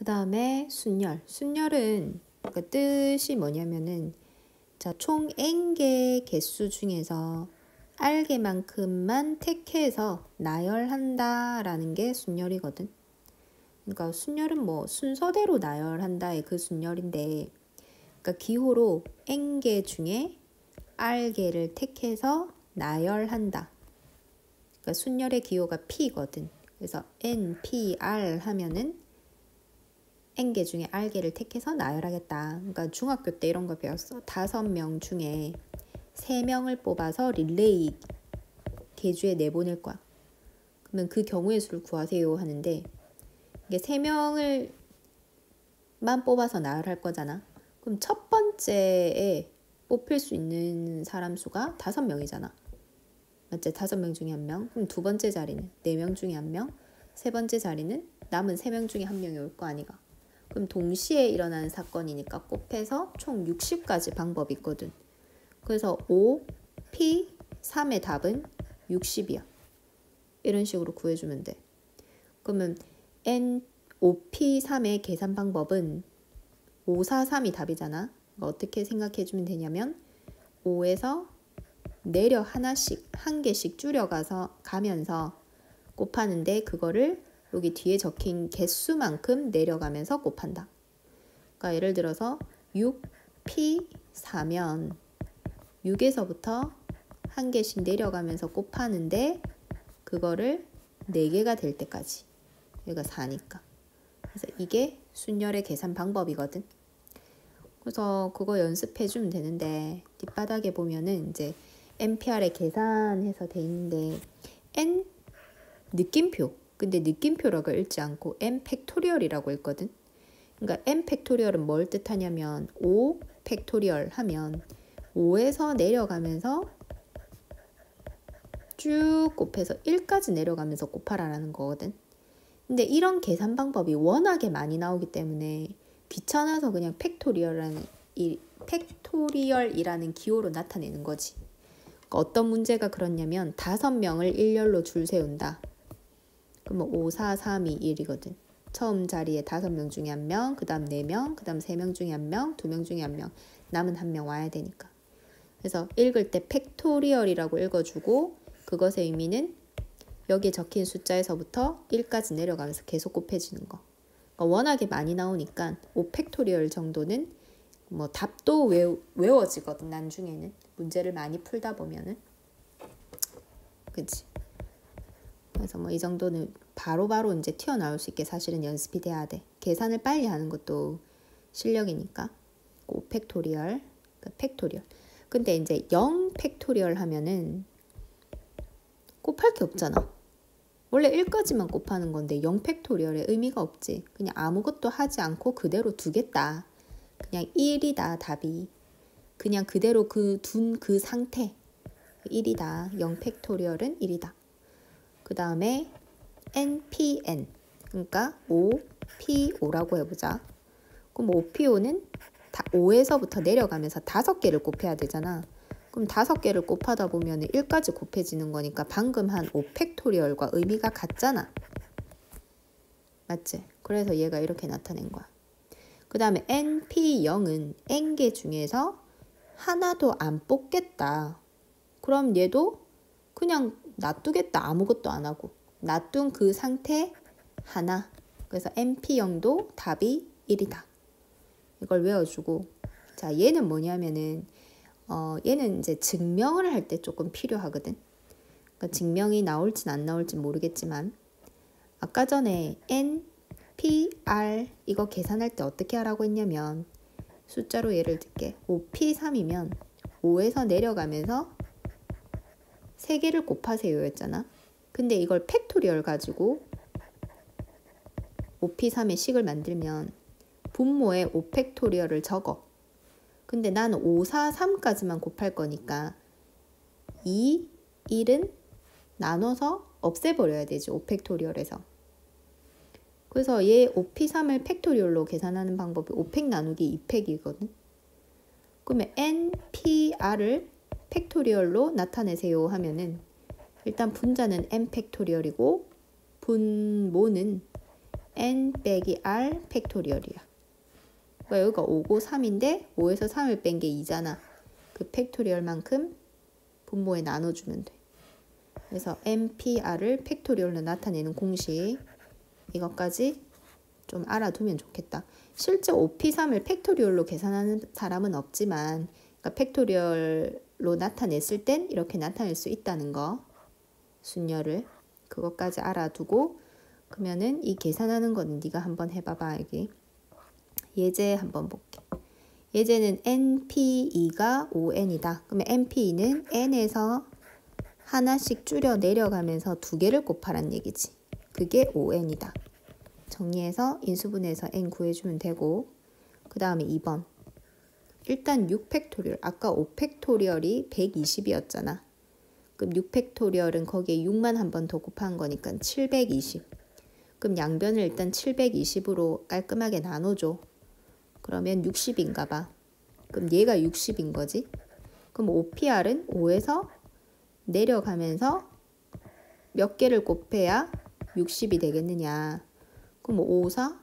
그 다음에 순열. 순열은 그 뜻이 뭐냐면은 자, 총 n개 개수 중에서 알개만큼만 택해서 나열한다라는 게 순열이거든. 그러니까 순열은 뭐 순서대로 나열한다의 그 순열인데, 그러니까 기호로 n개 중에 r개를 택해서 나열한다. 그러니까 순열의 기호가 p거든. 그래서 n, p, r 하면은 n개 중에 r개를 택해서 나열하겠다. 그러니까 중학교 때 이런 거 배웠어. 5명 중에 3명을 뽑아서 릴레이 계주에 내보낼 거야. 그러면 그 경우의 수를 구하세요 하는데, 이게 3명을 만 뽑아서 나열할 거잖아. 그럼 첫 번째에 뽑힐 수 있는 사람 수가 5명이잖아. 맞지? 5명 중에 1명. 그럼 두 번째 자리는 4명 중에 1명. 세 번째 자리는 남은 3명 중에 1명이 올 거 아니가. 그럼 동시에 일어나는 사건이니까 곱해서 총 60가지 방법이 있거든. 그래서 5, P, 3의 답은 60이야. 이런 식으로 구해주면 돼. 그러면 N, 5P, 3의 계산 방법은 5, 4, 3이 답이잖아. 어떻게 생각해주면 되냐면 5에서 내려 하나씩, 한 개씩 가면서 곱하는데, 그거를 여기 뒤에 적힌 개수만큼 내려가면서 곱한다. 그러니까 예를 들어서 6P 4면 6에서부터 한 개씩 내려가면서 곱하는데, 그거를 4개가 될 때까지. 여기가 4니까. 그래서 이게 순열의 계산 방법이거든. 그래서 그거 연습해주면 되는데, 뒷바닥에 보면은 이제 NPR에 계산해서 돼 있는데, N 느낌표. 근데 느낌표라고 읽지 않고 N 팩토리얼이라고 읽거든. 그러니까 N 팩토리얼은 뭘 뜻하냐면 5 팩토리얼 하면 5에서 내려가면서 쭉 곱해서 1까지 내려가면서 곱하라라는 거거든. 근데 이런 계산 방법이 워낙에 많이 나오기 때문에 귀찮아서 그냥 팩토리얼이라는 기호로 나타내는 거지. 그러니까 어떤 문제가 그렇냐면 5명을 일렬로 줄 세운다. 그러면 5, 4, 3, 2, 1이거든. 처음 자리에 5명 중에 1명, 그 다음 4명, 그 다음 3명 중에 1명, 2명 중에 1명, 남은 1명 와야 되니까. 그래서 읽을 때 팩토리얼이라고 읽어주고, 그것의 의미는 여기에 적힌 숫자에서부터 1까지 내려가면서 계속 곱해지는 거. 그러니까 워낙에 많이 나오니까 5팩토리얼 정도는 뭐 답도 외워지거든. 나중에는 문제를 많이 풀다 보면은. 그치? 그래서 뭐 이 정도는 바로바로 이제 튀어나올 수 있게 사실은 연습이 돼야 돼. 계산을 빨리 하는 것도 실력이니까. 5팩토리얼, 팩토리얼. 근데 이제 0 팩토리얼 하면은 곱할 게 없잖아. 원래 1까지만 곱하는 건데 0 팩토리얼의 의미가 없지. 그냥 아무것도 하지 않고 그대로 두겠다. 그냥 1이다 답이. 그냥 그대로 둔 그 상태 1이다. 0 팩토리얼은 1이다. 그 다음에 NPN, 그러니까 5P5라고 해보자. 그럼 5P5는 5에서부터 내려가면서 5개를 곱해야 되잖아. 그럼 5개를 곱하다 보면 1까지 곱해지는 거니까 방금 한 5팩토리얼과 의미가 같잖아. 맞지? 그래서 얘가 이렇게 나타낸 거야. 그 다음에 NP0은 N개 중에서 하나도 안 뽑겠다. 그럼 얘도 그냥 놔두겠다. 아무것도 안 하고. 놔둔 그 상태 하나. 그래서 NP0도 답이 1이다. 이걸 외워주고. 자, 얘는 뭐냐면은 얘는 이제 증명을 할 때 조금 필요하거든. 그러니까 증명이 나올진 안 나올진 모르겠지만, 아까 전에 N, P, R 이거 계산할 때 어떻게 하라고 했냐면, 숫자로 예를 들게 5P3이면 5에서 내려가면서 3개를 곱하세요 였잖아. 근데 이걸 팩토리얼 가지고 5P3의 식을 만들면 분모에 5팩토리얼을 적어. 근데 나는 5, 4, 3까지만 곱할 거니까 2, 1은 나눠서 없애버려야 되지. 5팩토리얼에서. 그래서 얘 5P3을 팩토리얼로 계산하는 방법이 5팩 나누기 2팩이거든. 그러면 NPR을 팩토리얼로 나타내세요 하면은 일단 분자는 n 팩토리얼이고 분모는 n 빼기 r 팩토리얼이야. 그러니까 여기가 5고 3인데 5에서 3을 뺀 게 2잖아. 그 팩토리얼만큼 분모에 나눠주면 돼. 그래서 npr을 팩토리얼로 나타내는 공식, 이것까지 좀 알아두면 좋겠다. 실제 5p3을 팩토리얼로 계산하는 사람은 없지만, 그러니까 팩토리얼로 나타냈을 땐 이렇게 나타낼 수 있다는 거, 순열을, 그것까지 알아두고, 그러면은 이 계산하는 거는 네가 한번 해봐봐. 여기 예제 한번 볼게. 예제는 np2가 5n이다. 그러면 np는 n에서 하나씩 줄여 내려가면서 두 개를 곱하란 얘기지. 그게 5n이다. 정리해서 인수분해해서 n 구해주면 되고, 그 다음에 2번. 일단 6팩토리얼, 아까 5팩토리얼이 120이었잖아. 그럼 6팩토리얼은 거기에 6만 한 번 더 곱한 거니까 720. 그럼 양변을 일단 720으로 깔끔하게 나눠줘. 그러면 60인가 봐. 그럼 얘가 60인 거지. 그럼 5PR은 5에서 내려가면서 몇 개를 곱해야 60이 되겠느냐. 그럼 5, 4,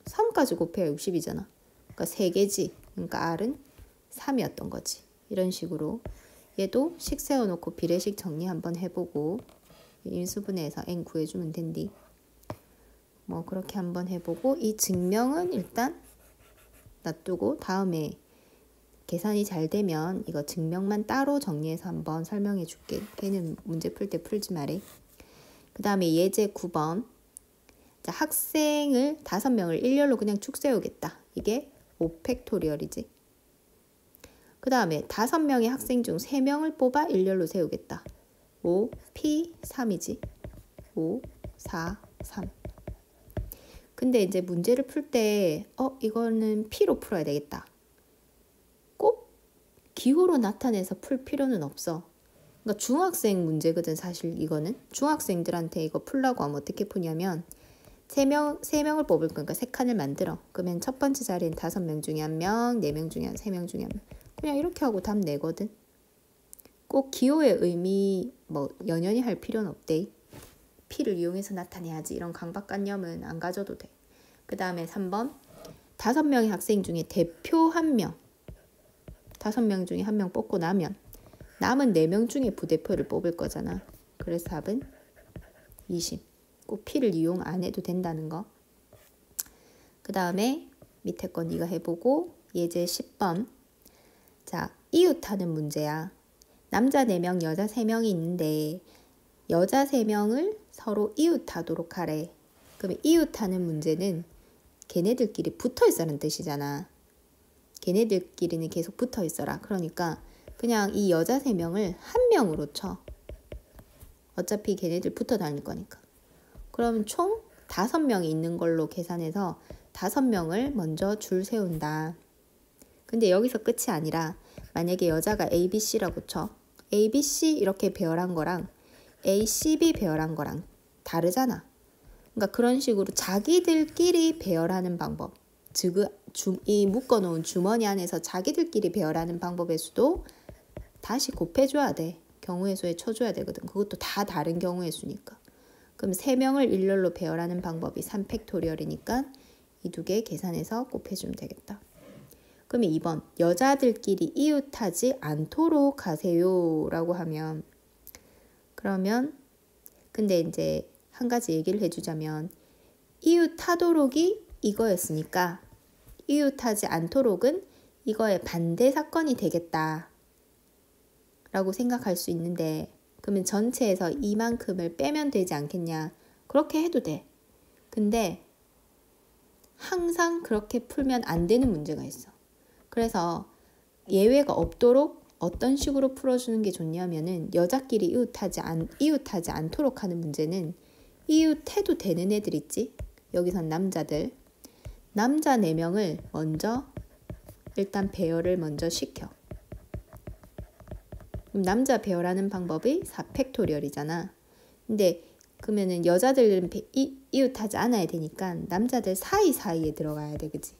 3까지 곱해야 60이잖아. 그러니까 3개지. 그러니까 R은 3이었던 거지. 이런 식으로 얘도 식 세워놓고 비례식 정리 한번 해보고 인수분해해서 n 구해주면 된디. 뭐 그렇게 한번 해보고, 이 증명은 일단 놔두고 다음에 계산이 잘 되면 이거 증명만 따로 정리해서 한번 설명해 줄게. 걔는 문제 풀 때 풀지 말해. 그 다음에 예제 9번. 자, 학생을 5명을 일렬로 그냥 쭉 세우겠다. 이게 5팩토리얼이지. 그 다음에 5명의 학생 중 3명을 뽑아 일렬로 세우겠다. 5, P, 3이지. 5, 4, 3. 근데 이제 문제를 풀 때 이거는 P로 풀어야 되겠다. 꼭 기호로 나타내서 풀 필요는 없어. 그러니까 중학생 문제거든. 사실 이거는 중학생들한테 이거 풀라고 하면 어떻게 푸냐면 3명을 뽑을 거니까 3칸을 만들어. 그러면 첫 번째 자리는 5명 중에 1명, 4명 중에 3명 중에 1명. 그냥 이렇게 하고 답 내거든. 꼭 기호의 의미 뭐 연연히 할 필요는 없대. P를 이용해서 나타내야지. 이런 강박관념은 안 가져도 돼. 그 다음에 3번. 5명의 학생 중에 대표 1명. 5명 중에 1명 뽑고 나면 남은 4명 중에 부대표를 뽑을 거잖아. 그래서 답은 20. 꼭 P를 이용 안 해도 된다는 거. 그 다음에 밑에 거 네가 해보고 예제 10번. 자, 이웃하는 문제야. 남자 4명, 여자 3명이 있는데 여자 3명을 서로 이웃하도록 하래. 그러면 이웃하는 문제는 걔네들끼리 붙어 있어라는 뜻이잖아. 걔네들끼리는 계속 붙어 있어라. 그러니까 그냥 이 여자 3명을 한 명으로 쳐. 어차피 걔네들 붙어 다닐 거니까. 그러면 총 5명이 있는 걸로 계산해서 5명을 먼저 줄 세운다. 근데 여기서 끝이 아니라 만약에 여자가 A, B, C라고 쳐. A, B, C 이렇게 배열한 거랑 A, C, B 배열한 거랑 다르잖아. 그러니까 그런 식으로 자기들끼리 배열하는 방법. 즉, 이 묶어놓은 주머니 안에서 자기들끼리 배열하는 방법의 수도 다시 곱해줘야 돼. 경우의 수에 쳐줘야 되거든. 그것도 다 다른 경우의 수니까. 그럼 3명을 일렬로 배열하는 방법이 3팩토리얼이니까 이 2개 계산해서 곱해주면 되겠다. 그러면 2번. 여자들끼리 이웃하지 않도록 하세요 라고 하면, 그러면 근데 이제 한 가지 얘기를 해주자면 이웃하도록이 이거였으니까 이웃하지 않도록은 이거의 반대 사건이 되겠다 라고 생각할 수 있는데, 그러면 전체에서 이만큼을 빼면 되지 않겠냐. 그렇게 해도 돼. 근데 항상 그렇게 풀면 안 되는 문제가 있어. 그래서 예외가 없도록 어떤 식으로 풀어주는 게 좋냐면은, 여자끼리 이웃하지 않도록 하는 문제는 이웃해도 되는 애들 있지. 여기선 남자들. 남자 4명을 먼저 일단 배열을 먼저 시켜. 그럼 남자 배열하는 방법이 4팩토리얼이잖아. 근데 그러면은 여자들은 이웃하지 않아야 되니까 남자들 사이사이에 들어가야 돼. 그치?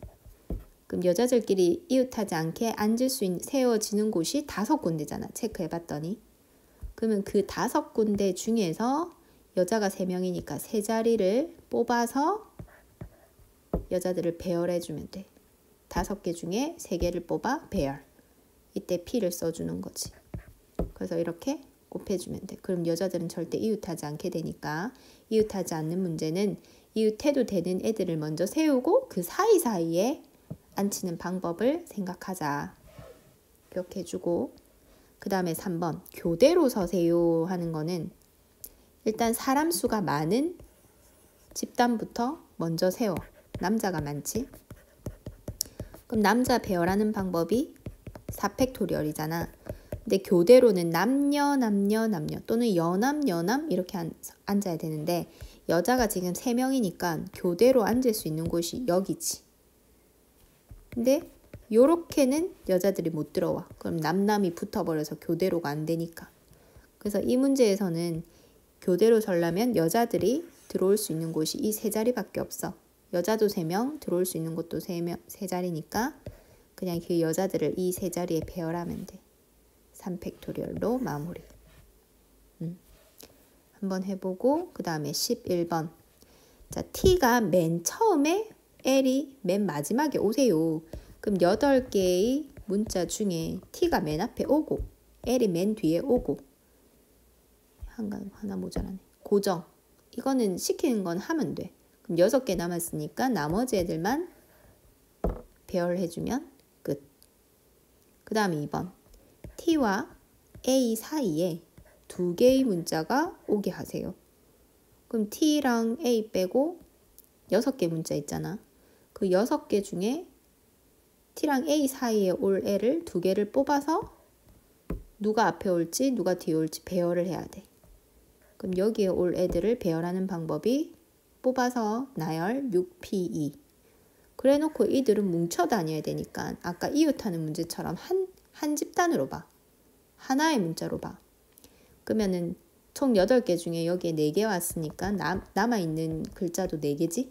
그럼 여자들끼리 이웃하지 않게 앉을 수 있는, 세워지는 곳이 5군데잖아. 체크해봤더니. 그러면 그 5군데 중에서 여자가 3명이니까 3자리를 뽑아서 여자들을 배열해주면 돼. 5개 중에 3개를 뽑아 배열. 이때 P를 써주는 거지. 그래서 이렇게 곱해주면 돼. 그럼 여자들은 절대 이웃하지 않게 되니까 이웃하지 않는 문제는 이웃해도 되는 애들을 먼저 세우고 그 사이사이에 앉히는 방법을 생각하자. 기억해주고 그 다음에 3번 교대로 서세요 하는 거는 일단 사람 수가 많은 집단부터 먼저 세워. 남자가 많지. 그럼 남자 배열하는 방법이 4팩토리얼이잖아. 근데 교대로는 남녀 또는 여남 이렇게 앉아야 되는데 여자가 지금 3명이니까 교대로 앉을 수 있는 곳이 여기지. 근데 요렇게는 여자들이 못 들어와. 그럼 남남이 붙어버려서 교대로가 안 되니까. 그래서 이 문제에서는 교대로 서려면 여자들이 들어올 수 있는 곳이 이 3자리밖에 없어. 여자도 3명, 들어올 수 있는 곳도 3자리니까 그냥 그 여자들을 이 3자리에 배열하면 돼. 3팩토리얼로 마무리. 한번 해보고 그 다음에 11번. 자, T가 맨 처음에 L이 맨 마지막에 오세요. 그럼 8개의 문자 중에 T가 맨 앞에 오고 L이 맨 뒤에 오고 하나 모자라네. 고정. 이거는 시키는 건 하면 돼. 그럼 6개 남았으니까 나머지 애들만 배열해주면 끝. 그 다음에 2번. T와 A 사이에 2개의 문자가 오게 하세요. 그럼 T랑 A 빼고 6개 문자 있잖아. 그 6개 중에 T랑 A 사이에 올 애를 2개를 뽑아서 누가 앞에 올지 누가 뒤에 올지 배열을 해야 돼. 그럼 여기에 올 애들을 배열하는 방법이 뽑아서 나열 6P2. 그래 놓고 이들은 뭉쳐 다녀야 되니까 아까 이웃하는 문제처럼 한 집단으로 봐. 하나의 문자로 봐. 그러면은 총 8개 중에 여기에 4개 왔으니까 남아있는 글자도 4개지?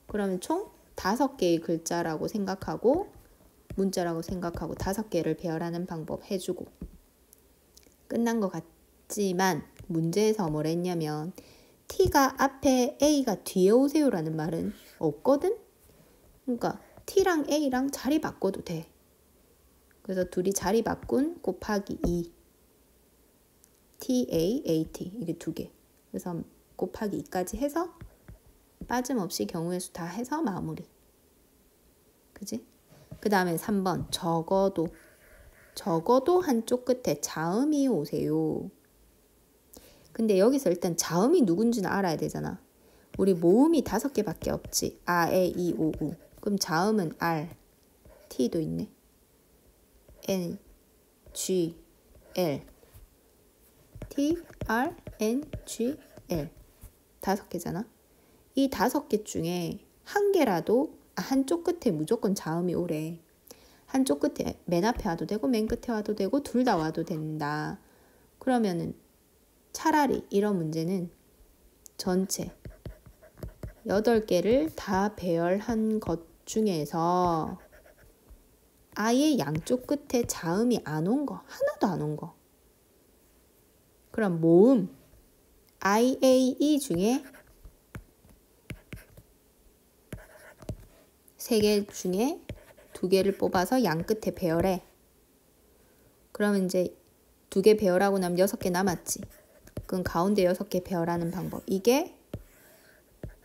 그러면 총 5개의 글자라고 생각하고 문자라고 생각하고 5개를 배열하는 방법 해주고 끝난 것 같지만 문제에서 뭘 했냐면 T가 앞에 A가 뒤에 오세요라는 말은 없거든? 그러니까 T랑 A랑 자리 바꿔도 돼. 그래서 둘이 자리 바꾼 곱하기 2 TA, AT 이게 2개. 그래서 곱하기 2까지 해서 빠짐없이 경우의 수 다 해서 마무리. 그지? 그 다음에 3번 적어도 한쪽 끝에 자음이 오세요. 근데 여기서 일단 자음이 누군지는 알아야 되잖아. 우리 모음이 5개밖에 없지. 아, 에, 이, 오, 우. 그럼 자음은 R, T도 있네. N, G, L. T, R, N, G, L. 5개잖아. 이 5개 중에 한 개라도 한쪽 끝에 무조건 자음이 오래. 한쪽 끝에 맨 앞에 와도 되고 맨 끝에 와도 되고 둘 다 와도 된다. 그러면은 차라리 이런 문제는 전체 8개를 다 배열한 것 중에서 아예 양쪽 끝에 자음이 안 온 거, 하나도 안 온 거. 그럼 모음 I, A, E 중에 3개 중에 2개를 뽑아서 양 끝에 배열해. 그러면 이제 2개 배열하고 나면 6개 남았지. 그럼 가운데 6개 배열하는 방법. 이게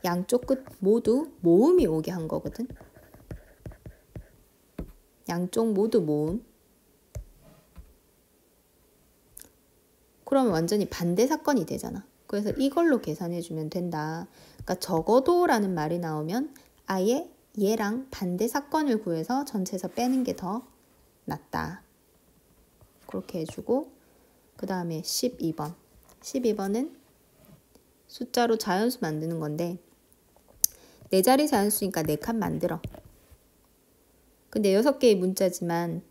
양쪽 끝 모두 모음이 오게 한 거거든. 양쪽 모두 모음. 그러면 완전히 반대 사건이 되잖아. 그래서 이걸로 계산해주면 된다. 그러니까 적어도라는 말이 나오면 아예 얘랑 반대 사건을 구해서 전체에서 빼는 게 더 낫다. 그렇게 해주고 그 다음에 12번. 12번은 숫자로 자연수 만드는 건데 4자리 자연수니까 4칸 만들어. 근데 6개의 문자지만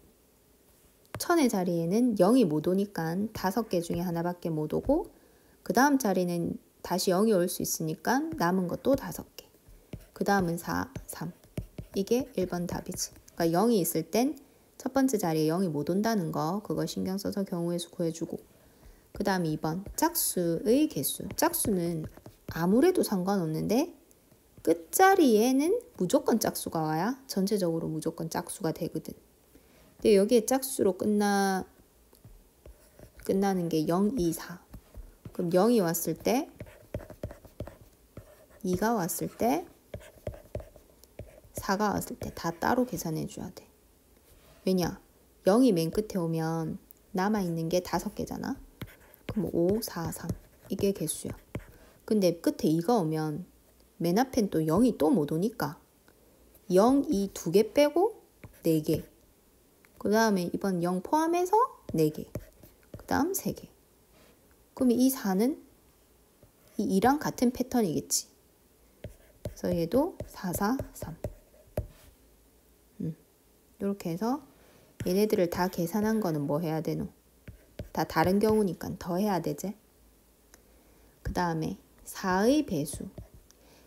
1000의 자리에는 0이 못 오니까 5개 중에 하나밖에 못 오고 그 다음 자리는 다시 0이 올 수 있으니까 남은 것도 5개. 그 다음은 4, 3. 이게 1번 답이지. 그러니까 0이 있을 땐 첫 번째 자리에 0이 못 온다는 거 그거 신경 써서 경우의 수 구해주고 그 다음 2번 짝수의 개수. 짝수는 아무래도 상관없는데 끝자리에는 무조건 짝수가 와야 전체적으로 무조건 짝수가 되거든. 근데 여기에 짝수로 끝나는 게 0, 2, 4. 그럼 0이 왔을 때, 2가 왔을 때, 4가 왔을 때 다 따로 계산해 줘야 돼. 왜냐? 0이 맨 끝에 오면 남아있는 게 5개잖아. 그럼 5, 4, 3. 이게 개수야. 근데 끝에 2가 오면 맨 앞엔 또 0이 또 못 오니까 0, 2, 2개 빼고 4개. 그 다음에 이번 0 포함해서 4개. 그 다음 3개. 그럼 이 4는 이 2랑 같은 패턴이겠지. 그래서 얘도 4, 4, 3. 이렇게 해서 얘네들을 다 계산한 거는 뭐 해야 되노? 다 다른 경우니까 더 해야 되지. 그 다음에 4의 배수.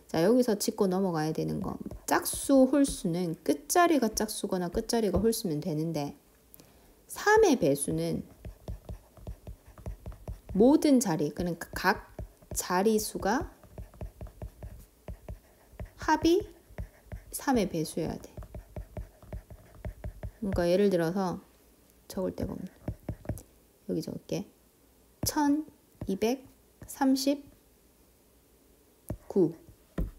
자, 여기서 짚고 넘어가야 되는 거. 짝수, 홀수는 끝자리가 짝수거나 끝자리가 홀수면 되는데 3의 배수는 모든 자리, 그러니까 각 자리수가 합이 3의 배수여야 돼. 그러니까 예를 들어서 적을 때 보면 여기 적을게. 1239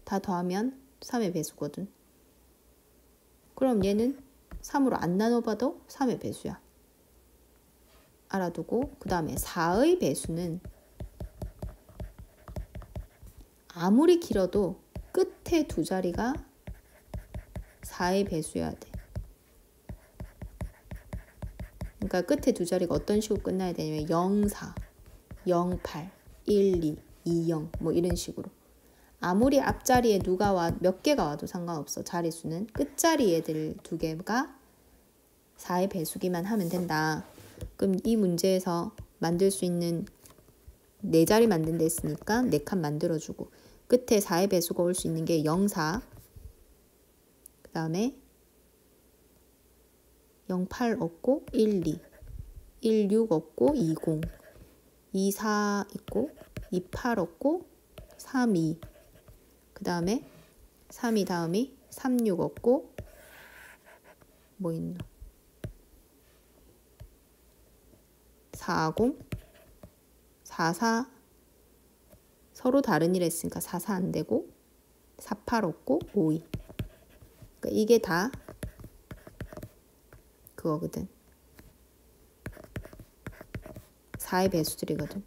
다 더하면 3의 배수거든. 그럼 얘는 3으로 안 나눠봐도 3의 배수야. 알아두고 그 다음에 4의 배수는 아무리 길어도 끝에 두 자리가 4의 배수여야 돼. 그러니까 끝에 두 자리가 어떤 식으로 끝나야 되냐면 0, 4, 0, 8, 1, 2, 2, 0 뭐 이런 식으로. 아무리 앞자리에 누가 몇 개가 와도 상관없어. 자리수는 끝자리 애들 2개가 4의 배수기만 하면 된다. 그럼 이 문제에서 만들 수 있는 4자리 만든다 했으니까 4칸 만들어주고 끝에 4의 배수가 올 수 있는 게 0, 4 그 다음에 0, 8 없고 1, 2 1, 6 없고 2, 0 2, 4 있고 2, 8 없고 3, 2 그 다음에 3, 2 다음이 3, 6 없고 뭐 있노? 4, 0 4, 4 서로 다른 일 했으니까 4, 4 안 되고 4, 8 없고 5, 2 그러니까 이게 다 그거거든. 4의 배수들이거든.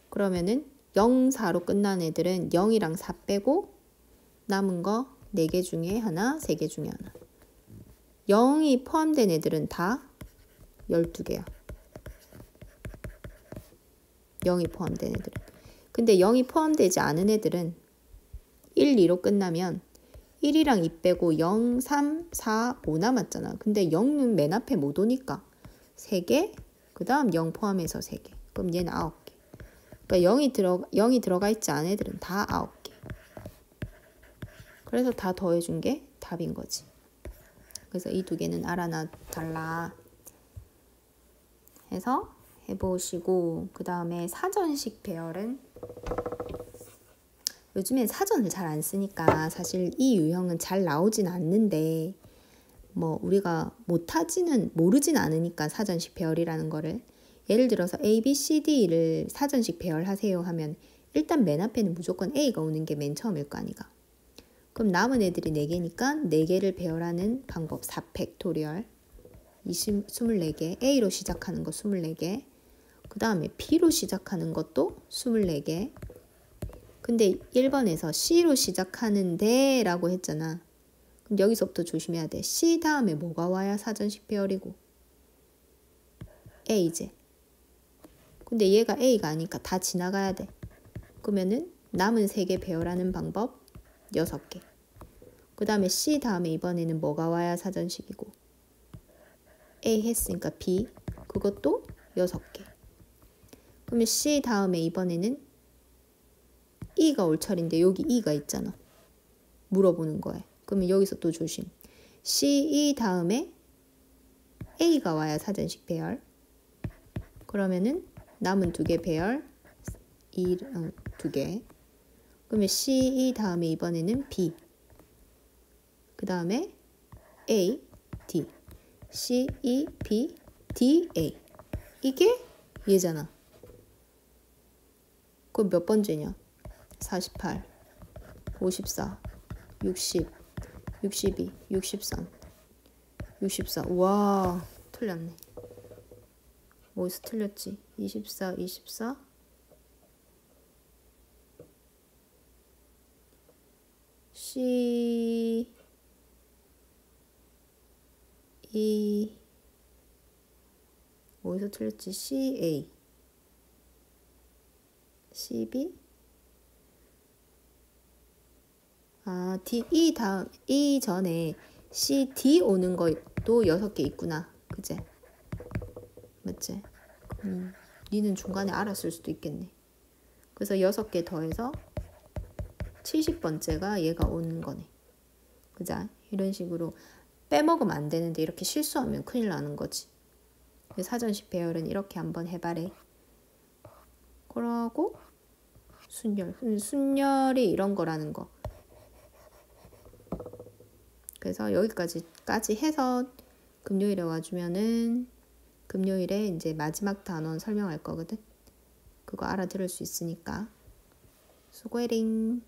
그러면은 0, 4로 끝난 애들은 0이랑 4 빼고 남은 거 4개 중에 하나, 3개 중에 하나. 0이 포함된 애들은 다 12개야. 0이 포함된 애들은. 근데 0이 포함되지 않은 애들은 1, 2로 끝나면 1이랑 2 빼고 0, 3, 4, 5 남았잖아. 근데 0은 맨 앞에 못 오니까 3개, 그 다음 0 포함해서 3개. 그럼 얘는 9개. 그러니까 0이 들어가 있지 않은 애들은 다 9개. 그래서 다 더해준 게 답인 거지. 그래서 이 2개는 알아놔 달라 해서 해보시고 그 다음에 사전식 배열은 요즘엔 사전을 잘 안 쓰니까 사실 이 유형은 잘 나오진 않는데 뭐 우리가 모르진 않으니까 사전식 배열이라는 거를 예를 들어서 A, B, C, D를 사전식 배열하세요 하면 일단 맨 앞에는 무조건 A가 오는 게 맨 처음일 거 아니가. 그럼 남은 애들이 4개니까 4개를 배열하는 방법 4팩토리얼 24개 A로 시작하는 거 24개 그 다음에 B로 시작하는 것도 24개 근데 1번에서 C로 시작하는데 라고 했잖아. 그럼 여기서부터 조심해야 돼. C 다음에 뭐가 와야 사전식 배열이고 A제. 근데 얘가 A가 아니니까 다 지나가야 돼. 그러면은 남은 3개 배열하는 방법 6개. 그 다음에 C 다음에 이번에는 뭐가 와야 사전식이고 A 했으니까 B 그것도 6개. 그러면 C 다음에 이번에는 E가 올 차례인데 여기 E가 있잖아. 물어보는 거야. 그러면 여기서 또 조심. C, E 다음에 A가 와야 사전식 배열. 그러면은 남은 2개 배열 2개. 그러면 C, E 다음에 이번에는 B. 그 다음에 A, D. C, E, B, D, A. 이게 얘잖아. 그럼 몇 번째냐? 48, 54, 60, 62, 63, 64. 와, 틀렸네. 어디서 틀렸지? 24, 24. C, E. 어디서 틀렸지? CA. CB. 아, D, E 다음, E 전에 CD 오는 것도 6개 있구나. 그제? 맞지? 니는 중간에 알았을 수도 있겠네. 그래서 6개 더해서 70번째가 얘가 오는 거네. 그자? 이런 식으로 빼먹으면 안 되는데 이렇게 실수하면 큰일 나는 거지. 사전식 배열은 이렇게 한번 해봐래. 그러고 순열이 이런 거라는 거. 그래서 여기까지 해서 금요일에 와주면은 금요일에 이제 마지막 단원 설명할 거거든. 그거 알아들을 수 있으니까. 수고해링.